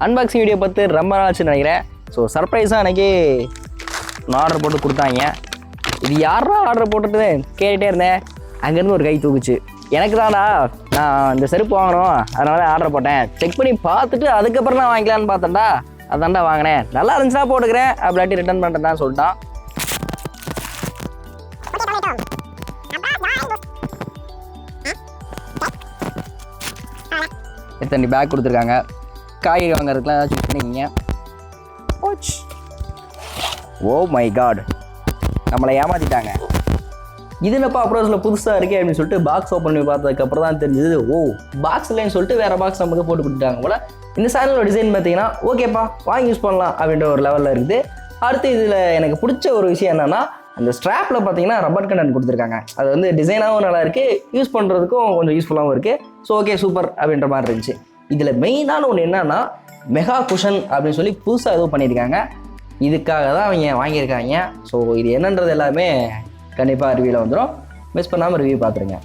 Unboxing video பார்த்து ரொம்ப நாள் ஆச்சுன்னு நினைக்கிறேன். ஸோ சர்ப்ரைஸாக அன்றைக்கி நான் ஆர்டர் போட்டு கொடுத்தாங்க. இது யாரா ஆர்டர் போட்டுட்டு கேட்டுகிட்டே இருந்தேன். அங்கேருந்து ஒரு கை தூக்குச்சு. எனக்கு தான்டா, நான் இந்த செருப்பு வாங்கணும், அதனால ஆர்டர் போட்டேன். செக் பண்ணி பார்த்துட்டு அதுக்கப்புறம் நான் வாங்கிக்கலான்னு பார்த்தேன்டா. அதான்டா வாங்கினேன். நல்லா இருந்துச்சுன்னா போட்டுக்கிறேன், அப்படின்ட்டு ரிட்டர்ன் பண்ணுறேன் சொல்லிட்டான். எத்தனை பேக் கொடுத்துருக்காங்க. காய்கறி வாங்குறதுக்குலாம் ஏதாவது சூஸ் பண்ணிக்கிங்க. ஓ மை காட், நம்மளை ஏமாற்றிட்டாங்க. இது என்னப்பா அப்ரோஸில் புதுசாக இருக்கே அப்படின்னு சொல்லிட்டு பாக்ஸ் ஓப்பன் பண்ணி பார்த்ததுக்கப்புறம் தான் தெரிஞ்சது, ஓ பாக்ஸ் இல்லைன்னு சொல்லிட்டு வேறு பாக்ஸ் நமக்கு போட்டு கொடுத்துட்டாங்க போல். இந்த சேனலோட டிசைன் பார்த்தீங்கன்னா ஓகேப்பா வாங்கி யூஸ் பண்ணலாம் அப்படின்ற ஒரு லெவலில் இருக்குது. அடுத்து இதில் எனக்கு பிடிச்ச ஒரு விஷயம் என்னென்னா, அந்த ஸ்ட்ராப்பில் பார்த்தீங்கன்னா ரப்பர் கண்டென்ட் கொடுத்துருக்காங்க. அது வந்து டிசைனாகவும் நல்லா இருக்குது, யூஸ் பண்ணுறதுக்கும் கொஞ்சம் யூஸ்ஃபுல்லாகவும் இருக்குது. ஸோ ஓகே சூப்பர் அப்படின்ற மாதிரி இருந்துச்சு. இதில் மெயினான ஒன்று என்னன்னா, மெகா குஷன் அப்படின்னு சொல்லி புதுசாக எதுவும் பண்ணியிருக்காங்க. இதுக்காக தான் அவங்க வாங்கியிருக்காங்க. ஸோ இது என்னன்றது எல்லாமே கண்டிப்பாக ரிவ்யூவில் வந்துடும். மிஸ் பண்ணாமல் ரிவ்யூ பார்த்துருங்க.